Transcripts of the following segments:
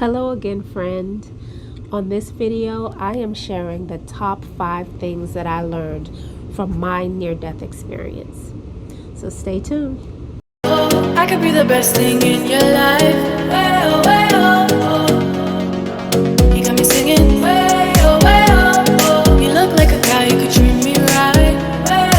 Hello again, friend. On this video, I am sharing the top 5 things that I learned from my near-death experience. So stay tuned. I could be the best thing in your life. Way oh, way oh, oh. You got me singing. Way oh, way oh, oh. You look like a guy who could treat me right. Way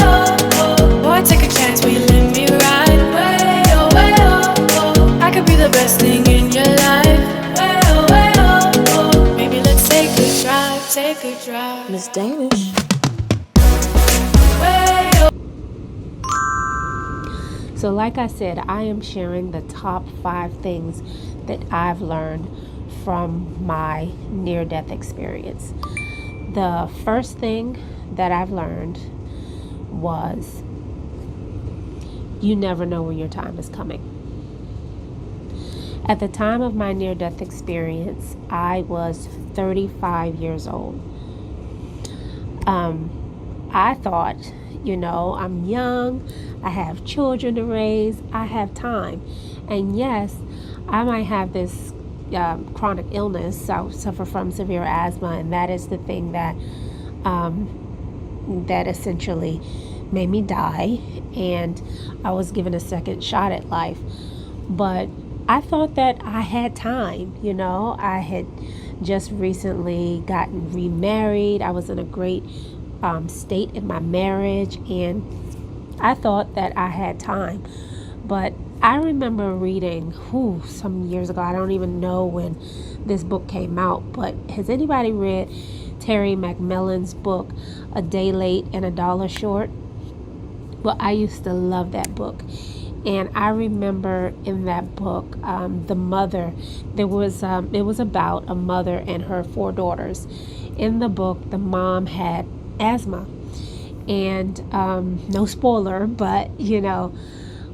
oh, oh. Boy, take a chance, will you let me ride? Way oh, oh. I could be the best thing in your life. Way oh. Maybe let's take a drive, take a drive. MsDaanish. So like I said, I am sharing the top 5 things that I've learned from my near-death experience. The first thing that I've learned was you never know when your time is coming. At the time of my near-death experience, I was 35 years old. I thought, I'm young, I have children to raise, I have time. And yes, I might have this chronic illness, I suffer from severe asthma, and that is the thing that that essentially made me die, and I was given a second shot at life. But I thought that I had time, I had just recently gotten remarried. I was in a great state in my marriage, and I thought that I had time. But I remember reading some years ago, I don't even know when this book came out, but has anybody read Terry McMillan's book, A Day Late and a Dollar Short? Well, I used to love that book. And I remember in that book, the mother, it was about a mother and her 4 daughters. In the book, the mom had asthma. And no spoiler, but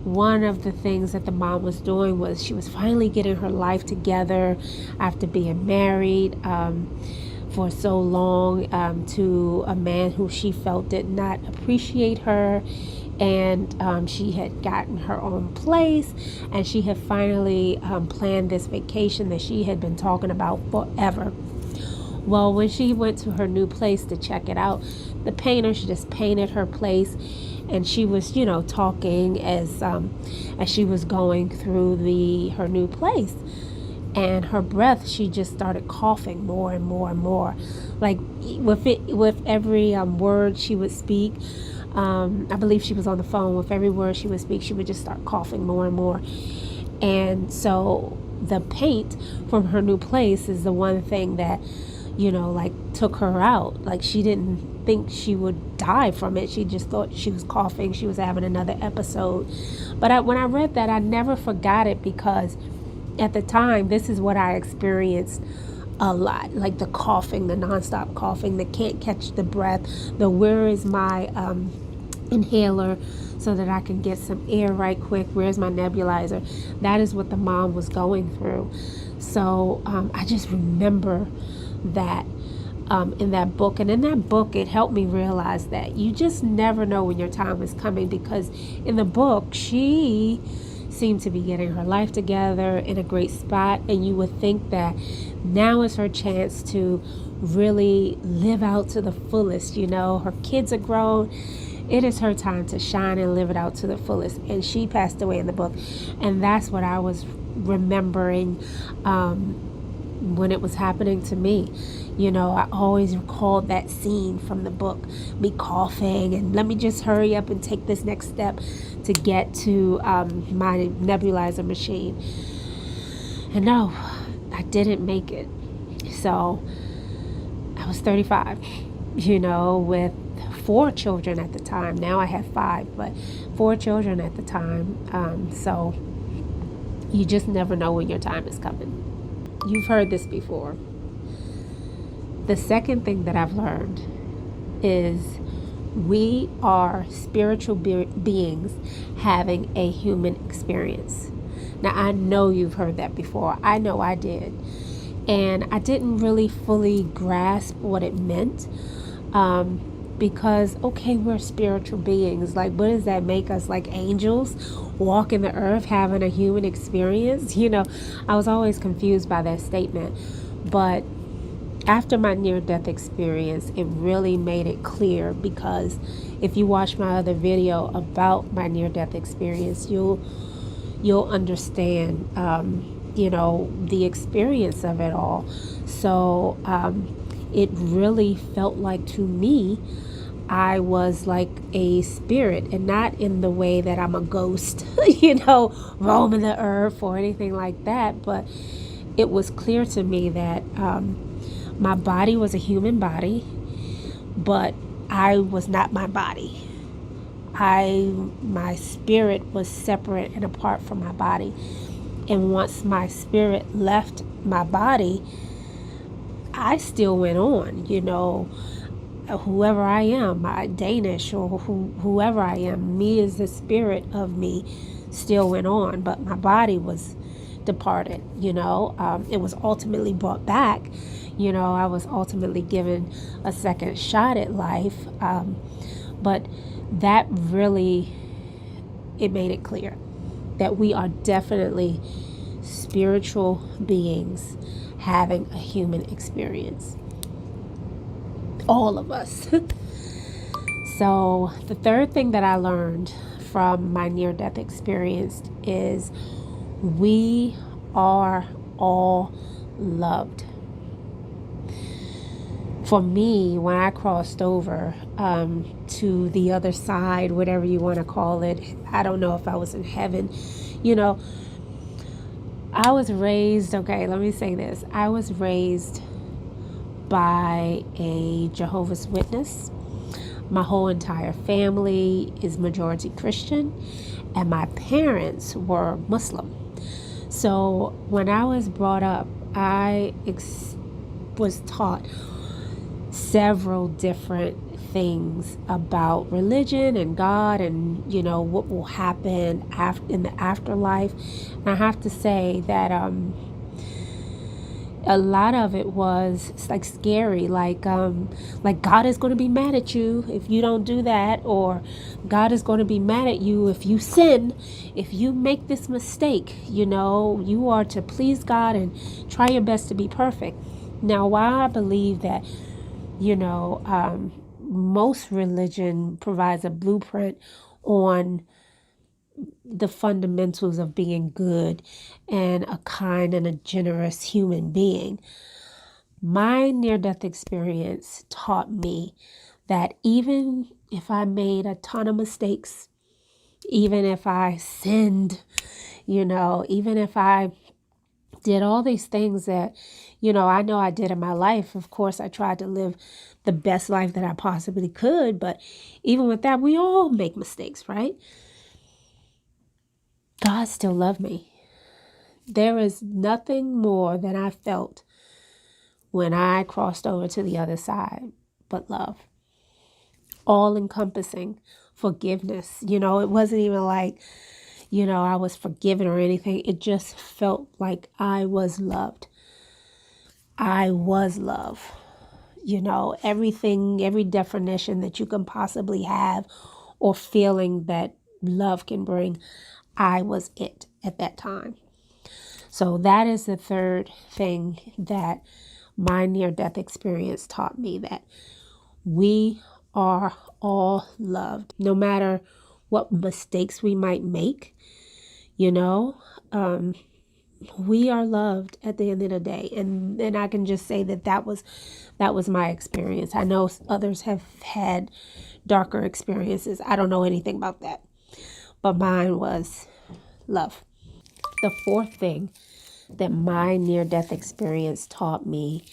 one of the things that the mom was doing was she was finally getting her life together after being married for so long to a man who she felt did not appreciate her. And she had gotten her own place, and she had finally planned this vacation that she had been talking about forever. Well, when she went to her new place to check it out, the painter, she just painted her place, and she was, talking as she was going through her new place. And her breath, she just started coughing more and more and more. Like with every word she would speak, I believe she was on the phone. With every word she would speak, she would just start coughing more and more. And so the paint from her new place is the one thing that, took her out. Like, she didn't think she would die from it. She just thought she was coughing. She was having another episode. But when I read that, I never forgot it, because at the time, this is what I experienced a lot. Like the coughing, the nonstop coughing, the can't catch the breath, the where is my inhaler so that I can get some air right quick, where's my nebulizer. That is what the mom was going through. So I just remember that in that book. And in that book, it helped me realize that you just never know when your time is coming, because in the book, she seemed to be getting her life together in a great spot, and you would think that now is her chance to really live out to the fullest. Her kids are grown. It is her time to shine and live it out to the fullest. And she passed away in the book, and that's what I was remembering when it was happening to me. I always recalled that scene from the book, me coughing, and let me just hurry up and take this next step to get to my nebulizer machine. And no, I didn't make it. So I was 35, with 4 children at the time. Now I have 5, but 4 children at the time. So you just never know when your time is coming. You've heard this before. The second thing that I've learned is we are spiritual beings having a human experience. Now, I know you've heard that before. I know I did. And I didn't really fully grasp what it meant because, okay, we're spiritual beings. Like, what does that make us? Like angels walking the earth having a human experience? I was always confused by that statement. But after my near-death experience, it really made it clear, because if you watch my other video about my near-death experience, you'll understand, the experience of it all. So it really felt like, to me, I was like a spirit, and not in the way that I'm a ghost, roaming the earth or anything like that. But it was clear to me that my body was a human body, but I was not my body. My spirit was separate and apart from my body. And once my spirit left my body, I still went on, whoever I am, Daanish, or whoever I am, me as the spirit of me still went on, but my body was departed. It was ultimately brought back. I was ultimately given a second shot at life. But that really, it made it clear that we are definitely spiritual beings having a human experience. All of us. So the third thing that I learned from my near-death experience is we are all loved. For me, when I crossed over to the other side, whatever you want to call it, I don't know if I was in heaven. I was raised, okay, let me say this. I was raised by a Jehovah's Witness. My whole entire family is majority Christian, and my parents were Muslim. So when I was brought up, I was taught several different things about religion and God, and what will happen in the afterlife. And I have to say that a lot of it was like scary, like God is going to be mad at you if you don't do that, or God is going to be mad at you if you sin, if you make this mistake. You are to please God and try your best to be perfect. Now, while I believe that most religion provides a blueprint on the fundamentals of being good and a kind and a generous human being, my near-death experience taught me that even if I made a ton of mistakes, even if I sinned, even if I did all these things that, I know I did in my life. Of course, I tried to live the best life that I possibly could. But even with that, we all make mistakes, right? God still loved me. There is nothing more than I felt when I crossed over to the other side but love. All encompassing forgiveness. It wasn't even like, I was forgiven or anything. It just felt like I was loved. I was love. Everything, every definition that you can possibly have or feeling that love can bring, I was it at that time. So that is the third thing that my near-death experience taught me, that we are all loved. No matter what mistakes we might make, we are loved at the end of the day. And I can just say that was my experience. I know others have had darker experiences. I don't know anything about that. But mine was love. The fourth thing that my near-death experience taught me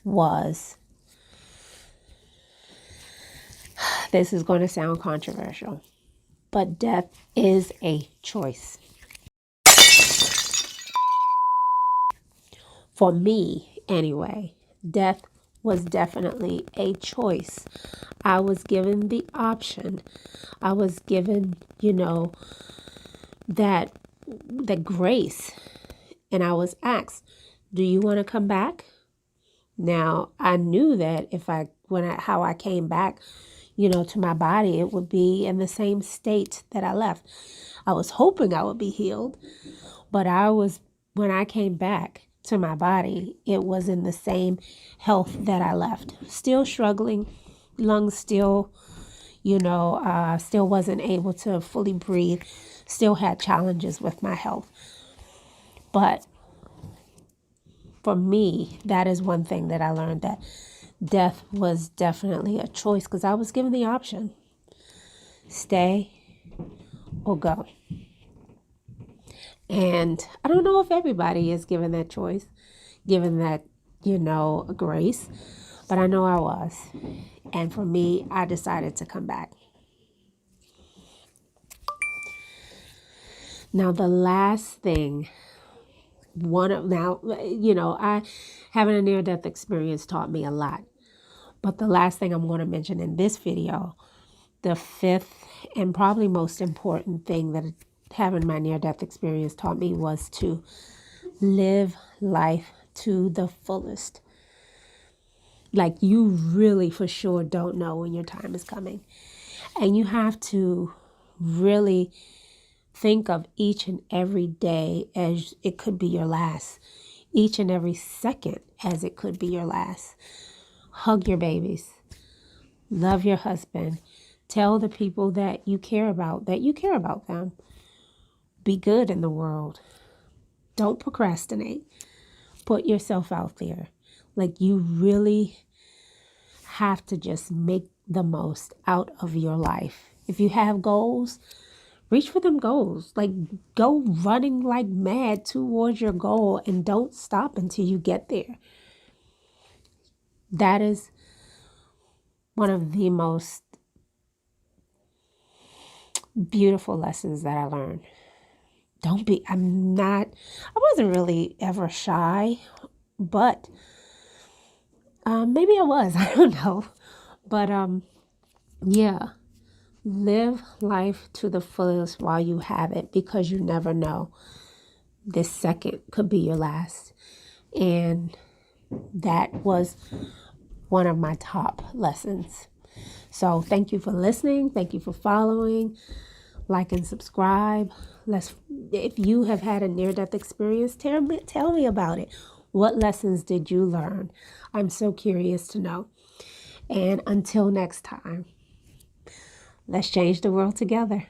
was, this is going to sound controversial, but death is a choice. For me, anyway, death was definitely a choice. I was given the option. I was given, that grace. And I was asked, do you want to come back? Now, I knew that how I came back, to my body, it would be in the same state that I left. I was hoping I would be healed, but when I came back to my body, it was in the same health that I left. Still struggling, lungs still, still wasn't able to fully breathe, still had challenges with my health. But for me, that is one thing that I learned, that death was definitely a choice, because I was given the option, stay or go. And I don't know if everybody is given that choice, given that, grace, but I know I was. And for me, I decided to come back. Now, the last thing, I having a near-death experience taught me a lot. But the last thing I'm going to mention in this video, the fifth and probably most important thing that having my near-death experience taught me, was to live life to the fullest. Like, you really for sure don't know when your time is coming. And you have to really think of each and every day as it could be your last. Each and every second as it could be your last. Hug your babies. Love your husband. Tell the people that you care about them. Be good in the world. Don't procrastinate. Put yourself out there. Like, you really have to just make the most out of your life. If you have goals, reach for them goals. Like, go running like mad towards your goal and don't stop until you get there. That is one of the most beautiful lessons that I learned. I wasn't really ever shy, but maybe I was, I don't know. But yeah, live life to the fullest while you have it, because you never know. This second could be your last. And that was one of my top lessons. So thank you for listening. Thank you for following. Like and subscribe. If you have had a near-death experience, tell me about it. What lessons did you learn? I'm so curious to know. And until next time, let's change the world together.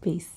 Peace.